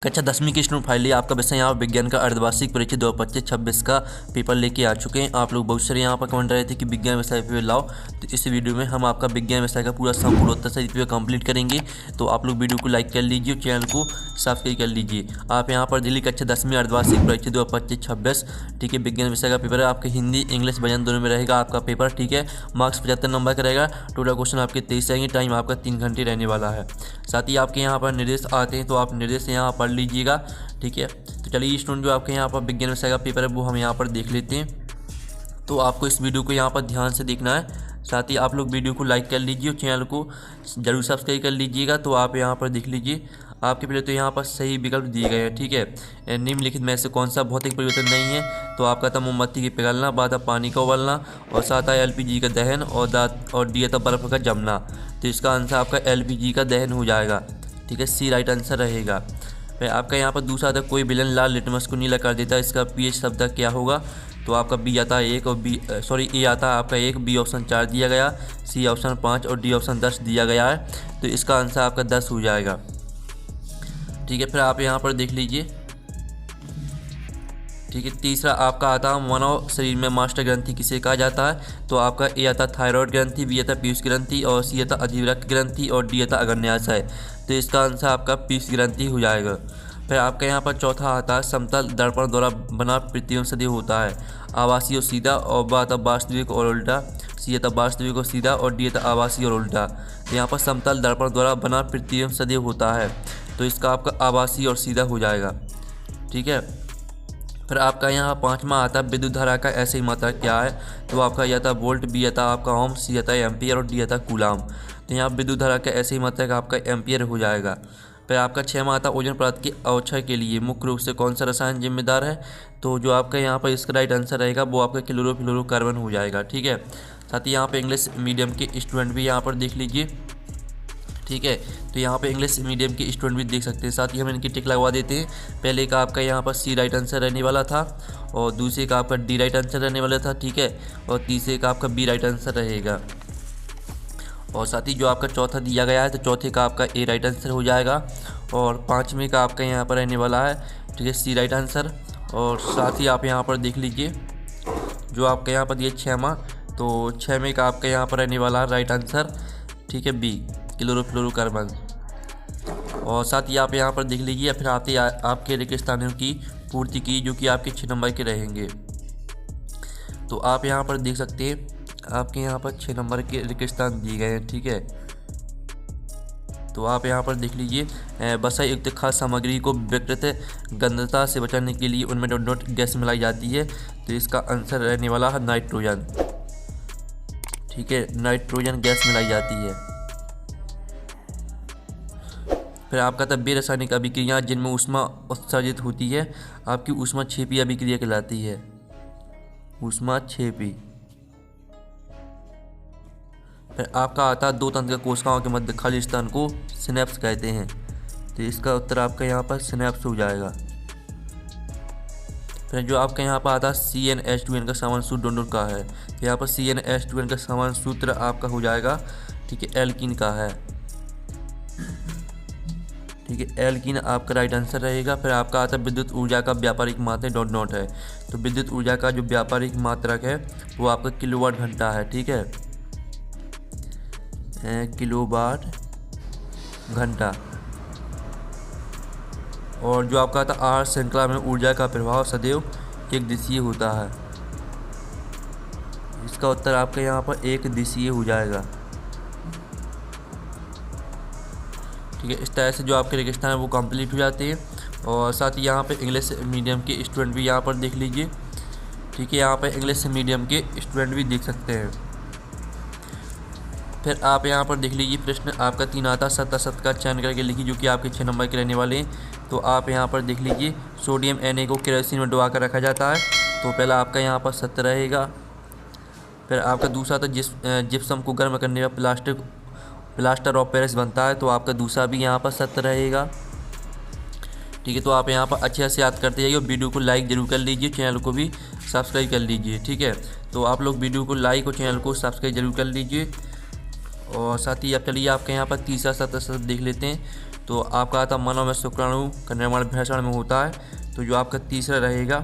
कक्षा 10वीं की स्टूडेंट फाइनली आपका विषय यहाँ विज्ञान का अर्धवार्षिक परीक्षा 2025-26 का पेपर लेके आ चुके हैं। आप लोग बहुत सारे यहाँ पर कमेंट रहे थे कि विज्ञान विषय पे लाओ, तो इस वीडियो में हम आपका विज्ञान विषय का पूरा संपूर्ण उत्तर सही पे कंप्लीट करेंगे। तो आप लोग वीडियो को लाइक कर लीजिए, चैनल को सब्सक्राइब कर लीजिए। आप यहाँ पर दिल्ली कक्षा 10वीं अर्धवार्षिक परीक्षा 2025-26 ठीक है, विज्ञान विषय का पेपर है। आपके हिंदी इंग्लिश वजन दोनों में रहेगा आपका पेपर, ठीक है। मार्क्स 75 नंबर का रहेगा। टोटल क्वेश्चन आपके 23 आएंगे। टाइम आपका 3 घंटे रहने वाला है। साथ ही आपके यहाँ पर निर्देश आते हैं, तो आप निर्देश यहाँ पढ़ लीजिएगा, ठीक है। तो चलिए स्टूडेंट जो आपके यहाँ पर विज्ञान विषय का पेपर है वो हम यहाँ पर देख लेते हैं। तो आपको इस वीडियो को यहाँ पर ध्यान से देखना है। साथ ही आप लोग वीडियो को लाइक कर लीजिए और चैनल को जरूर सब्सक्राइब कर लीजिएगा। तो आप यहाँ पर देख लीजिए, आपके पहले तो यहाँ पर सही विकल्प दिए गए हैं, ठीक है। निम्नलिखित में से कौन सा भौतिक परिवर्तन नहीं है? तो आपका था मोमबत्ती की पिघलना, बाद पानी का उबलना, और साथ है LPG का दहन, और डी था बर्फ़ का जमना। तो इसका आंसर आपका LPG का दहन हो जाएगा, ठीक है। सी राइट आंसर रहेगा। फिर आपका यहाँ पर दूसरा था कोई विलन लाल लिटमस को नीला कर देता है, इसका pH शब्द क्या होगा? तो आपका बी आता है 1 और ए आता है आपका 1, बी ऑप्शन 4 दिया गया, सी ऑप्शन 5 और डी ऑप्शन 10 दिया गया है। तो इसका आंसर आपका 10 हो जाएगा, ठीक है। फिर आप यहाँ पर देख लीजिए, ठीक है। तीसरा आपका आता है मानव शरीर में मास्टर ग्रंथि किसे कहा जाता है? तो आपका ए आता थायराइड ग्रंथि, बी आता पीयूष ग्रंथि, और सी आता अधिवृक्क ग्रंथि, और डी आता अग्न्याशय। तो इसका आंसर आपका पीयूष ग्रंथि हो जाएगा। फिर आपका यहाँ पर चौथा आता है समतल दर्पण द्वारा बना प्रतिबिंब सदैव होता है आभासी और सीधा, और बा आता वास्तविक और उल्टा, सी आता वास्तविक और सीधा, और डी आता आभासी और उल्टा। तो यहाँ पर समतल दर्पण द्वारा बना प्रतिबिंब सदैव होता है, तो इसका आपका आभासी और सीधा हो जाएगा, ठीक है। फिर आपका यहाँ पांचवा आता है विद्युत धारा का ऐसे ही मात्रा क्या है? तो आपका यह था वोल्ट, बी आता आपका ओम, सी आता एम्पियर, और डी आता कूलाम। तो यहाँ विद्युत धारा का ऐसे ही मात्रा का आपका एम्पियर हो जाएगा। फिर आपका छठवां आता ओजोन परत की अवक्षय के लिए मुख्य रूप से कौन सा रसायन जिम्मेदार है? तो जो आपका यहाँ पर इसका राइट आंसर रहेगा वो आपका क्लोरोफ्लोरोकार्बन हो जाएगा, ठीक है। साथ ही यहाँ पर इंग्लिश मीडियम के स्टूडेंट भी यहाँ पर देख लीजिए, ठीक है। तो यहाँ पे इंग्लिश मीडियम के स्टूडेंट भी देख सकते हैं। साथ ही हम इनकी टिक लगवा देते हैं। पहले का आपका यहाँ पर सी राइट आंसर रहने वाला था, और दूसरे का आपका डी राइट आंसर रहने वाला था, ठीक है। और तीसरे का आपका बी राइट आंसर रहेगा। और साथ ही जो आपका चौथा दिया गया है, तो चौथे का आपका ए राइट आंसर हो जाएगा। और पाँचवें का आपका यहाँ पर रहने वाला है, ठीक है, सी राइट आंसर। और साथ ही आप यहाँ पर देख लीजिए, जो आपका यहाँ पर दिए छठवां, तो छठवें का आपका यहाँ पर रहने वाला है राइट आंसर, ठीक है, बी क्लोरोफ्लोरोकार्बन। और साथ ही आप यहाँ पर देख लीजिए, फिर आते आपके रिक्त स्थानों की पूर्ति की, जो कि आपके 6 नंबर के रहेंगे। तो आप यहाँ पर देख सकते हैं, आपके यहाँ पर 6 नंबर के रिक्त स्थान दिए गए हैं, ठीक है। तो आप यहाँ पर देख लीजिए, वसा युक्त खाद्य सामग्री को विकृत गंधता से बचाने के लिए उनमें डॉट डॉट गैस मिलाई जाती है। तो इसका आंसर रहने वाला है नाइट्रोजन, ठीक है, नाइट्रोजन गैस मिलाई जाती है। फिर आपका था बेरासायनिक अभिक्रिया जिनमें ऊष्मा उत्सर्जित होती है, आपकी ऊष्माक्षेपी अभिक्रिया कहलाती है, ऊष्माक्षेपी। फिर आपका आता है दो तंत्र कोशिकाओं के मध्य खाली स्थान को सिनेप्स कहते हैं। तो इसका उत्तर आपका यहाँ पर सिनेप्स हो जाएगा। फिर जो आपका यहाँ पर आता है CnH2n का सामान्य सूत्र डोनर का है, तो यहाँ पर CnH2n का सामान्य सूत्र आपका हो जाएगा, ठीक है, एल्कीन का है, ठीक है, एल्कीन आपका राइट आंसर रहेगा। फिर आपका आता है विद्युत ऊर्जा का व्यापारिक मात्रक डॉट नॉट है। तो विद्युत ऊर्जा का जो व्यापारिक मात्रक है वो आपका किलोवाट घंटा है, ठीक है, किलोवाट घंटा। और जो आपका आता आर श्रृंखला में ऊर्जा का प्रभाव सदैव एक दिशीय होता है। इसका उत्तर आपका यहाँ पर एक दिशीय हो जाएगा, ठीक है। इस तरह से जो आपके रेगिस्तान है वो कंप्लीट हो जाते हैं। और साथ ही यहाँ पे इंग्लिश मीडियम के स्टूडेंट भी यहाँ पर देख लीजिए, ठीक है, यहाँ पे इंग्लिश मीडियम के स्टूडेंट भी देख सकते हैं। फिर आप यहाँ पर देख लीजिए, प्रश्न आपका 3 आता सत्ता सत्य का चयन करके लिखिए, जो कि आपके 6 नंबर के रहने वाले हैं। तो आप यहाँ पर देख लीजिए, सोडियम Na को केरोसिन में डुबा कर रखा जाता है। तो पहला आपका यहाँ पर सत्य रहेगा। फिर आपका दूसरा था जिप्सम को गर्म करने पर प्लास्टर ऑफ पेरिस बनता है। तो आपका दूसरा भी यहाँ पर सत्य रहेगा, ठीक है। तो आप यहाँ पर अच्छे से याद करते जाइए, और वीडियो को लाइक जरूर कर लीजिए, चैनल को भी सब्सक्राइब कर लीजिए, ठीक है। तो आप लोग वीडियो को लाइक और चैनल को सब्सक्राइब जरूर कर लीजिए। और साथ ही आप चलिए आपके यहाँ पर तीसरा सत्य देख लेते हैं। तो आपका आता मानव में शुक्राणु का निर्माण भेषण में होता है, तो जो आपका तीसरा रहेगा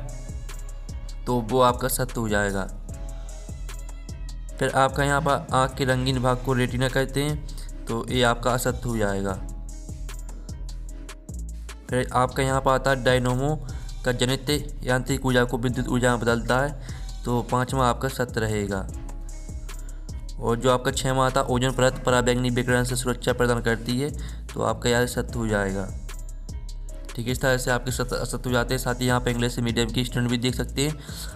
तो वो आपका सत्य हो जाएगा। फिर आपका यहाँ पर आँख के रंगीन भाग को रेटिना कहते हैं, तो ये आपका असत्य हो जाएगा। फिर आपका यहाँ पर आता है डायनोमो का जनित यांत्रिक ऊर्जा को विद्युत ऊर्जा में बदलता है, तो पाँचवा आपका सत्य रहेगा। और जो आपका छठवां आता ओजोन परत पराबैंगनी विकिरण से सुरक्षा प्रदान करती है, तो आपका यहाँ सत्य हो जाएगा। ठीक है, इस तरह से आपके सत्य असत्य हो जाते हैं। साथ ही यहाँ पे इंग्लिश मीडियम की स्टूडेंट भी देख सकते हैं।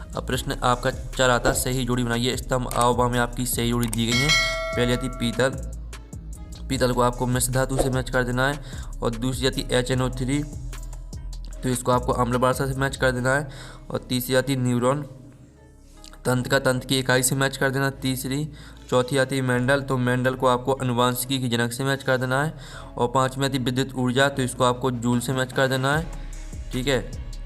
अब प्रश्न आपका 4 आता है सही जोड़ी बनाइए। स्तंभ आवभा में आपकी सही जोड़ी दी गई है। पहली आती पीतल, पीतल को आपको मिश्र धातु से मैच कर देना है। और दूसरी आती HNO3, तो इसको आपको अम्ल वर्षा से मैच कर देना है। और तीसरी आती न्यूरॉन, तंत्र का तंत्र की इकाई से मैच कर देना तीसरी। चौथी आती है मेंडल, तो मेंडल को आपको अनुवांशिकी की जनक से मैच कर देना है। और पाँचवीं आती विद्युत ऊर्जा, तो इसको आपको जूल से मैच कर देना है। ठीक है,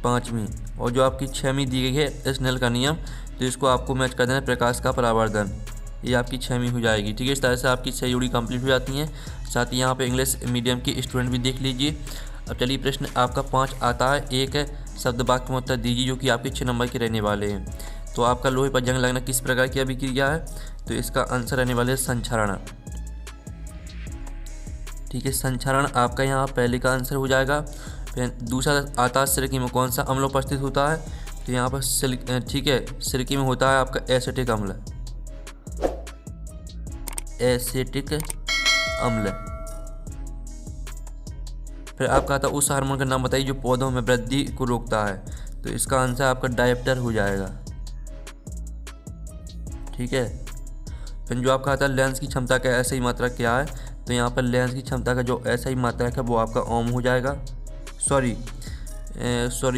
पाँचवीं। और जो आपकी छवीं दी गई है स्नेल का नियम, तो इसको आपको मैच कर देना है प्रकाश का परावर्तन। ये आपकी छवीं हो जाएगी। ठीक है, इस तरह से आपकी 6 जोड़ी कंप्लीट हो जाती हैं। साथ ही यहाँ पर इंग्लिश मीडियम की स्टूडेंट भी देख लीजिए। अब चलिए प्रश्न आपका 5 आता है। एक शब्द वाक्य में उत्तर दीजिए जो कि आपके 6 नंबर के रहने वाले हैं। तो आपका लोहे पर जंग लगना किस प्रकार की अभिक्रिया है, तो इसका आंसर रहने वाले संक्षारण। ठीक है, संक्षारण आपका यहाँ पहले का आंसर हो जाएगा। फिर दूसरा आता है सिरकी में कौन सा अम्ल उपस्थित होता है, तो यहाँ पर ठीक है सिरकी में होता है आपका एसिटिक अम्ल, एसिटिक अम्ल। फिर आपका आता है उस हार्मोन का नाम बताइए जो पौधों में वृद्धि को रोकता है, तो इसका आंसर आपका डायप्टर हो जाएगा। ठीक है, फिर जो आपका आता है लेंस की क्षमता का ऐसा ही मात्रा क्या है, तो यहाँ पर लेंस की क्षमता का जो ऐसा ही मात्रा है वो आपका ओम हो जाएगा। सॉरी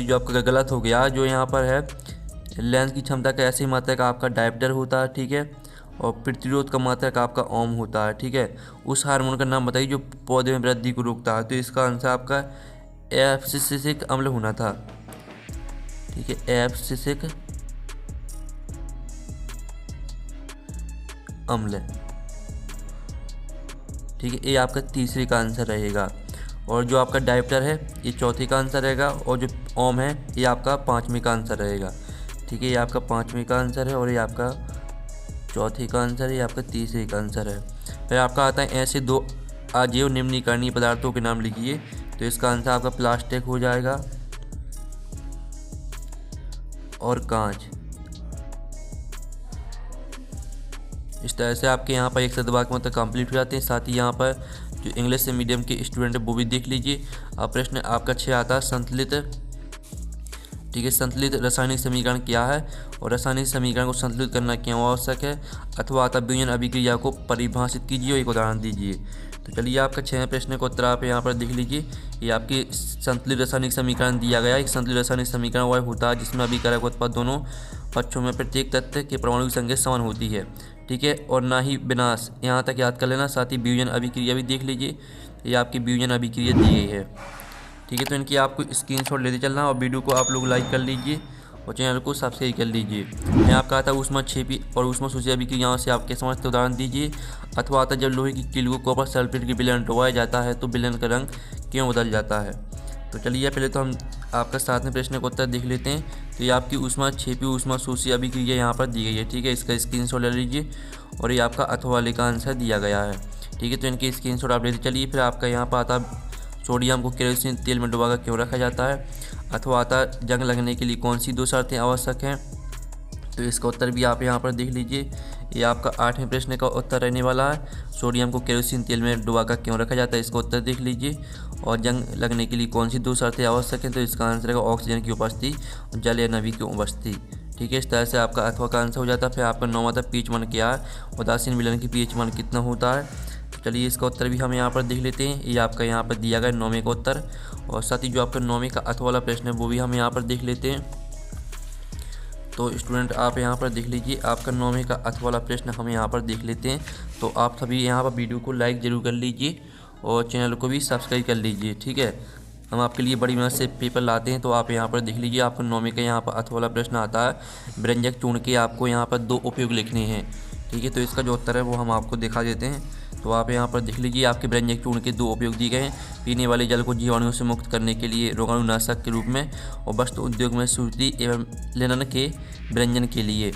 जो आपका गलत हो गया, जो यहाँ पर है लेंस की क्षमता का ऐसी मात्रा का आपका डायप्टर होता है। ठीक है, और प्रतिरोध का मात्रा का आपका ओम होता है। ठीक है, उस हार्मोन का नाम बताइए जो पौधे में वृद्धि को रोकता है, तो इसका आंसर आपका एब्सिसिक अम्ल होना था। ठीक है, एब्सिसिक अम्ल। ठीक है, ये आपका तीसरे का आंसर रहेगा। और जो आपका डायप्टर है ये चौथी का आंसर रहेगा। और जो ओम है ये आपका 5वीं का आंसर रहेगा। ठीक है, ये आपका 5वीं का आंसर है। और ये आपका चौथी का आंसर है, ये आपका तीसरे का आंसर है। फिर आपका आता है ऐसे 2 अजैव निम्नीकरणीय पदार्थों के नाम लिखिए, तो इसका आंसर आपका प्लास्टिक हो जाएगा और कांच। इस तरह से आपके यहाँ पर एक शब्द वाक्य मतलब कंप्लीट हो जाते हैं। साथ ही यहाँ पर जो इंग्लिश मीडियम के स्टूडेंट है वो भी देख लीजिए। अब प्रश्न आपका 6 आता है संतुलित। ठीक है, संतुलित रासायनिक समीकरण क्या है और रासायनिक समीकरण को संतुलित करना क्यों आवश्यक है, अथवा आता वियोजन अभिक्रिया को परिभाषित कीजिए और एक उदाहरण दीजिए। तो चलिए आपका 6वें प्रश्न का उत्तर आप यहाँ पर देख लीजिए। ये आपकी संतुलित रासायनिक समीकरण दिया गया है। एक संतुलित रासायनिक समीकरण वह होता है जिसमें अभिकारक उत्पाद दोनों पक्षों में प्रत्येक तत्व के परमाणु की संख्या समान होती है। ठीक है, और ना ही विनाश, यहाँ तक याद कर लेना। साथ ही वियोजन अभिक्रिया भी देख लीजिए, ये आपकी वियोजन अभिक्रिया दी गई है। ठीक है, तो इनकी आपको स्क्रीनशॉट लेते चलना और वीडियो को आप लोग लाइक कर लीजिए और चैनल को सब्सक्राइब कर लीजिए। मैं आपका आता है ऊष्माक्षेपी और ऊष्माशोषी अभिक्रियाओं से आपके समझते उदाहरण दीजिए। अथवा आता जब लोहे की कील को कॉपर सल्फेट के विलयन डुबाया जाता है तो विलयन का रंग क्यों बदल जाता है। तो चलिए पहले तो हम आपका 7वें प्रश्न का उत्तर देख लेते हैं। तो ये आपकी ऊष्माक्षेपी ऊष्माशोषी अभिक्रिया यहाँ पर दी गई है। ठीक है, इसका स्क्रीनशॉट ले लीजिए और ये आपका अथवा वाले का आंसर दिया गया है। ठीक है, तो इनकी स्क्रीनशॉट आप लेते चलिए। फिर आपका यहाँ पर आता सोडियम को केरोसिन तेल में डुबाकर क्यों रखा जाता है, अथवा आता जंग लगने के लिए कौन सी 2 शर्तें आवश्यक हैं, तो इसका उत्तर भी आप यहाँ पर देख लीजिए। ये आपका 8वें प्रश्न का उत्तर रहने वाला है। सोडियम को केरोसिन तेल में डुबाकर क्यों रखा जाता है, इसका उत्तर देख लीजिए। और जंग लगने के लिए कौन सी 2 शर्तें आवश्यक हैं, तो इसका आंसर है ऑक्सीजन की उपस्थिति, जल या नमी की उपस्थिति। ठीक है, इस तरह से आपका अथवा का आंसर हो जाता है। फिर आपका 9वां था पीएच मान क्या है, उदासीन विलयन की पीएच मान कितना होता है। चलिए इसका उत्तर भी हम यहाँ पर देख लेते हैं। ये आपका यहाँ पर दिया गया 9वें का उत्तर। और साथ ही जो आपका 9वें का अथवा वाला प्रश्न है वो भी हम यहाँ पर देख लेते हैं। तो स्टूडेंट आप यहाँ पर देख लीजिए, आपका 9वें का अथवा वाला प्रश्न हम यहाँ पर देख लेते हैं। तो आप सभी यहाँ पर वीडियो को लाइक ज़रूर कर लीजिए और चैनल को भी सब्सक्राइब कर लीजिए। ठीक है, हम आपके लिए बड़ी मेहनत से पेपर लाते हैं। तो आप यहाँ पर देख लीजिए, आपका 9वें का यहाँ पर अथवा वाला प्रश्न आता है व्यंजक चूर्ण के आपको यहाँ पर 2 उपयोग लिखने हैं। ठीक है, तो इसका जो उत्तर है वो हम आपको दिखा देते हैं। तो आप यहाँ पर देख लीजिए आपके व्यंजक चूर्ण के दो उपयोग दिए गए हैं, पीने वाले जल को जीवाणुओं से मुक्त करने के लिए रोगाणुनाशक के रूप में, और वस्त्र उद्योग में सूती एवं लिनन के व्यंजन के लिए।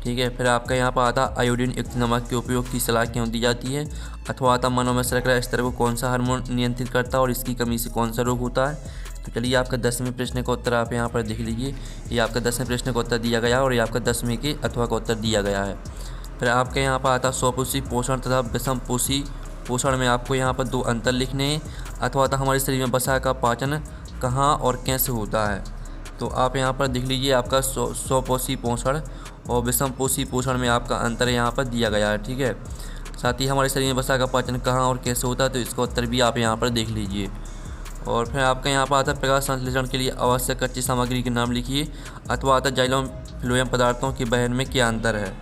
ठीक है, फिर आपका यहाँ पर आता आयोडीन युक्त नमक के उपयोग की सलाह क्यों दी जाती है, अथवा आता मानव में शर्करा स्तर को कौन सा हार्मोन नियंत्रित करता है और इसकी कमी से कौन सा रोग होता है। तो चलिए आपका 10वें प्रश्न का उत्तर आप यहाँ पर देख लीजिए। ये आपका 10वें प्रश्न का उत्तर दिया गया और ये आपका 10वें के अथवा का उत्तर दिया गया है। फिर आपके यहाँ पर आता स्वपोषी पोषण तथा विषमपोषी पोषण में आपको यहाँ पर दो अंतर लिखने हैं, अथवा आता हमारे शरीर में वसा का पाचन कहाँ और कैसे होता है। तो आप यहाँ पर देख लीजिए आपका स्वपोषी पोषण और विषमपोषी पोषण में आपका अंतर यहाँ पर दिया गया है। ठीक है, साथ ही हमारे शरीर में वसा का पाचन कहाँ और कैसे होता है, तो इसका उत्तर भी आप यहाँ पर देख लीजिए। और फिर आपका यहाँ पर आता है प्रकाश संश्लेषण के लिए आवश्यक कच्ची सामग्री के नाम लिखिए, अथवा आता जाइलम फ्लोएम पदार्थों के वहन में क्या अंतर है।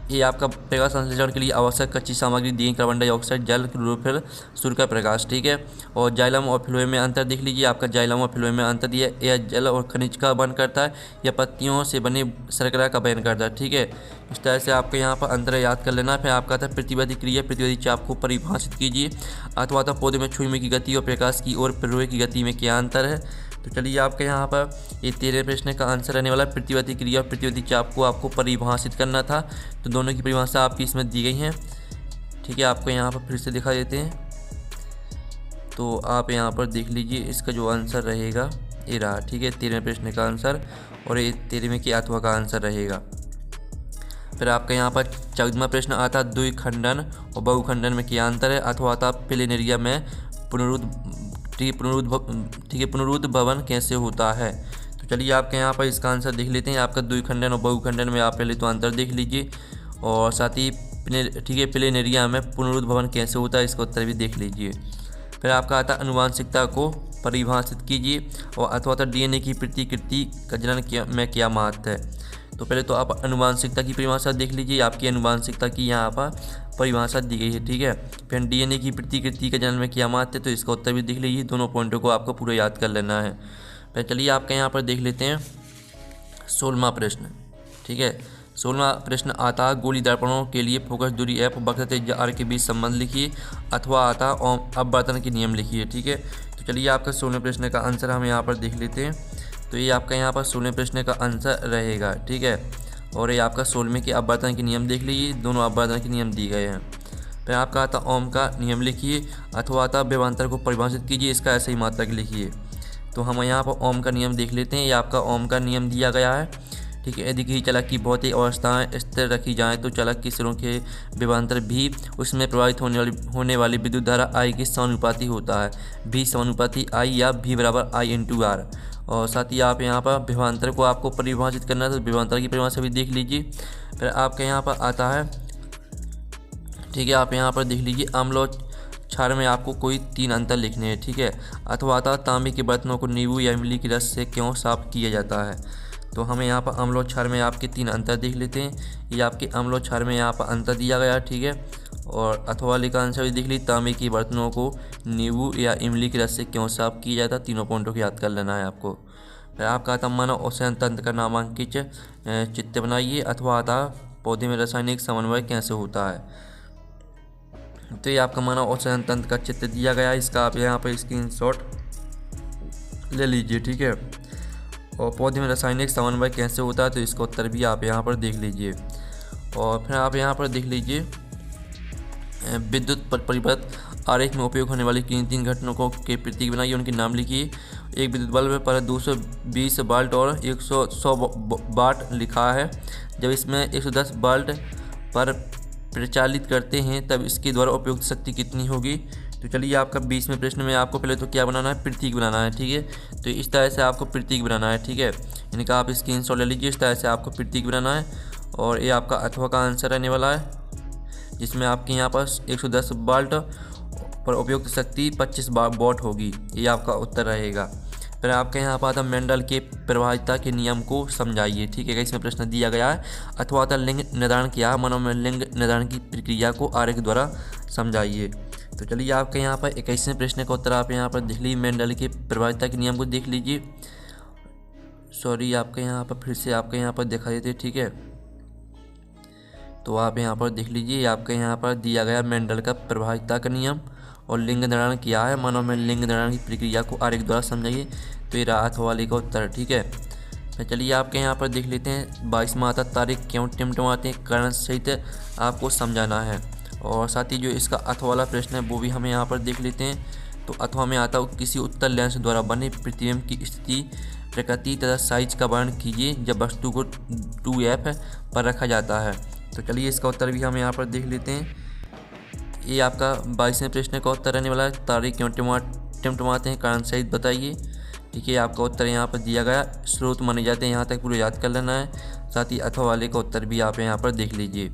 ये आपका प्रकाश संश्लेषण के लिए आवश्यक कच्ची सामग्री दी कार्बन डाइऑक्साइड, जल, क्लोरोफिल, सूर्य का प्रकाश। ठीक है, और जाइलम और फ्लोएम में अंतर देख लीजिए। आपका जाइलम और फ्लोएम में अंतर दिया, यह जल और खनिज का वहन करता है, या पत्तियों से बने शर्करा का वहन करता है। ठीक है, इस तरह से आपको यहाँ पर अंतर याद कर लेना। फिर आपका था प्रतिवादी क्रिया, प्रतिवादी चाप को परिभाषित कीजिए, अथवा था पौधे में छुईमे की गति और प्रकाश की ओर प्ररोह की गति में क्या अंतर है। तो चलिए आपके यहाँ पर ये 13 प्रश्न का आंसर रहने वाला प्रतिवादी क्रिया और प्रतिवादी चाप को आपको परिभाषित करना था। तो दोनों की परिभाषा आपकी इसमें दी गई हैं। ठीक है, आपको यहाँ पर फिर से दिखा देते हैं। तो आप यहाँ पर देख लीजिए, इसका जो आंसर रहेगा ये रहा। ठीक है, 13वें प्रश्न का आंसर, और ये 13वें के अथवा का आंसर रहेगा। फिर आपका यहाँ पर 14वां प्रश्न आता द्विखंडन और बहुखंडन में क्या अंतर है, अथवा आता प्लेनेरिया में पुनरुद्भवन कैसे होता है। तो चलिए आपके यहाँ पर इसका आंसर देख लेते हैं। आपका द्विखंडन और बहुखंडन में आप पहले तो अंतर देख लीजिए, और साथ ही ठीक है प्लेनेरिया में पुनरुद्भवन कैसे होता है, इसका उत्तर भी देख लीजिए। फिर आपका आता अनुवांशिकता को परिभाषित कीजिए, और अथवा डीएनए की प्रतिकृति का जनन में क्या महत्व है। तो पहले तो आप अनुवांशिकता की परिभाषा देख लीजिए। आपकी अनुवांशिकता की यहाँ पर परिभाषा दी गई है। ठीक है, फिर डीएनए की प्रतिकृति के जन्म में क्या महत्व है, तो इसका उत्तर भी देख लीजिए। दोनों पॉइंटों को आपको पूरा याद कर लेना है। फिर चलिए आपके यहाँ पर देख लेते हैं 16वां प्रश्न। ठीक है, 16वां प्रश्न आता है गोली दर्पणों के लिए फोकस दूरी एफ वक्रता आर के बीच संबंध लिखिए, अथवा आता अपवर्तन के नियम लिखिए। ठीक है, तो चलिए आपका 16वें प्रश्न का आंसर हम यहाँ पर देख लेते हैं। तो ये आपका यहाँ पर 16वें प्रश्न का आंसर रहेगा। ठीक है, और ये आपका 16वें के अपवर्तन के नियम देख लीजिए। दोनों अपवर्तन के नियम दिए गए हैं। फिर आपका आता ओम का नियम लिखिए, अथवा आता विभवांतर को परिभाषित कीजिए, इसका ऐसे ही मात्रक लिखिए। तो हम यहाँ पर ओम का नियम देख लेते हैं। ये आपका ओम का नियम दिया गया है। ठीक है, यदि किसी चलक की भौतिक अवस्थाएं स्थिर रखी जाएँ तो चलक के सिरों के विभवांतर भी उसमें प्रवाहित होने वाली विद्युत धारा आई के समानुपाती होता है। भी समानुपाती आई, या भी बराबर I/R। और साथ ही आप यहाँ पर विभवांतर को आपको परिभाषित करना है, तो विभवांतर की परिभाषा भी देख लीजिए। फिर आपके यहाँ पर आता है, ठीक है, आप यहाँ पर देख लीजिए अम्ल और क्षार में आपको कोई 3 अंतर लिखने हैं। ठीक है, अथवा आता तांबे के बर्तनों को नींबू या इमली के रस से क्यों साफ किया जाता है। तो हमें यहाँ पर अम्ल और क्षार में आपके 3 अंतर देख लेते हैं। ये आपके अम्ल और क्षार में यहाँ पर अंतर दिया गया है। ठीक है, और अथवा वाले का आंसर भी देख लीजिए, तांबे के बर्तनों को नींबू या इमली के रस से क्यों साफ किया जाता है। तीनों पॉइंटों को याद कर लेना है आपको। फिर आपका आता मानव औषधन तंत्र का नामांकित चित्र बनाइए, अथवा आता पौधे में रासायनिक समन्वय कैसे होता है। तो ये आपका मानव औषधन तंत्र का चित्र दिया गया है, इसका आप यहाँ पर स्क्रीनशॉट ले लीजिए। ठीक है, और पौधे में रासायनिक समन्वय कैसे होता है, तो इसका उत्तर भी आप यहाँ पर देख लीजिए। और फिर आप यहाँ पर देख लीजिए विद्युत परिपथ आरेख में उपयोग होने वाली किन 3 घटकों के प्रतीक बनाइए, उनके नाम लिखिए। एक विद्युत बल्ब पर 220 वाट और 100 वाट लिखा है। जब इसमें 110 वाट पर प्रचालित करते हैं तब इसके द्वारा उपयुक्त शक्ति कितनी होगी। तो चलिए आपका 20वें प्रश्न में आपको पहले तो क्या बनाना है, प्रतीक बनाना है। ठीक है, तो इस तरह से आपको प्रतीक बनाना है। ठीक है, इनका आप स्क्रीनशॉट ले लीजिए। इस तरह से आपको प्रतीक बनाना है, और ये आपका अथवा का आंसर रहने वाला है, जिसमें आपके यहाँ पर 110 वाट पर उपयुक्त शक्ति 25 वाट होगी। ये आपका उत्तर रहेगा। फिर आपके यहाँ पर आता मेंडल के प्रभाविता के नियम को समझाइए। ठीक है, इसमें प्रश्न दिया गया है, अथवा आता लिंग निर्धारण क्या, मानव में लिंग निर्धारण की प्रक्रिया को आरेख द्वारा समझाइए। तो चलिए आपके यहाँ पर 21वें प्रश्न का उत्तर आप यहाँ पर देख लीजिए। मेंडल के प्रभाविता के नियम को देख लीजिए। सॉरी, आपके यहाँ पर फिर से आपके यहाँ पर दिखा देते। ठीक है, तो आप यहाँ पर देख लीजिए, आपके यहाँ पर दिया गया मेंडल का प्रभाविता का नियम और लिंग निर्धारण किया है। मानव में लिंग निर्धारण की प्रक्रिया को आरेख द्वारा समझाइए। तो ये रहा वाले का उत्तर, ठीक है। तो चलिए आपके यहाँ पर देख लेते हैं 22 माह तारीख क्यों टिमटिमाते हैं, कारण सहित आपको समझाना है। और साथ ही जो इसका अथ वाला प्रश्न है वो भी हमें यहाँ पर देख लेते हैं। तो अथवा में आता है किसी उत्तल लेंस द्वारा बने प्रतिबिंब की स्थिति, प्रकृति तथा साइज का वर्णन कीजिए जब वस्तु को 2f पर रखा जाता है। तो चलिए इसका उत्तर भी हम यहाँ पर देख लेते हैं। ये आपका 22वें प्रश्न का उत्तर रहने वाला है, तारीख क्यों टिमटिमाते हैं, कारण सहित बताइए। ठीक है, आपका उत्तर यहाँ पर दिया गया, स्रोत माने जाते हैं। यहाँ तक पूरा याद कर लेना है। साथ ही अथवा वाले का उत्तर भी आप यहाँ पर देख लीजिए।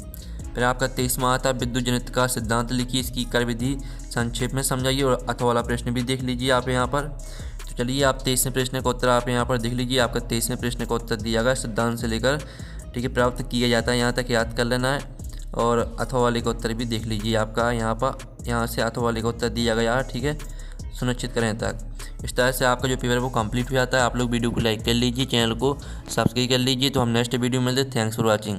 फिर आपका 23वां आता है विद्युत जनित का सिद्धांत लिखिए, इसकी कार्य विधि संक्षेप में समझाइए। और अथवा वाला प्रश्न भी देख लीजिए आप यहाँ पर। तो चलिए आप 23वें प्रश्न का उत्तर आप यहाँ पर देख लीजिए। आपका 23वें प्रश्न का उत्तर दिया गया सिद्धांत से लेकर, ठीक है, प्राप्त किया जाता है, यहाँ तक याद कर लेना है। और अथवा वाले का उत्तर भी देख लीजिए आपका यहाँ से अथवा वाले का उत्तर दिया गया, ठीक है, सुनिश्चित करें तक। इस तरह से आपका जो पेपर है वो कंप्लीट हो जाता है। आप लोग वीडियो को लाइक कर लीजिए, चैनल को सब्सक्राइब कर लीजिए। तो हम नेक्स्ट वीडियो में मिलते हैं। Thanks for watching.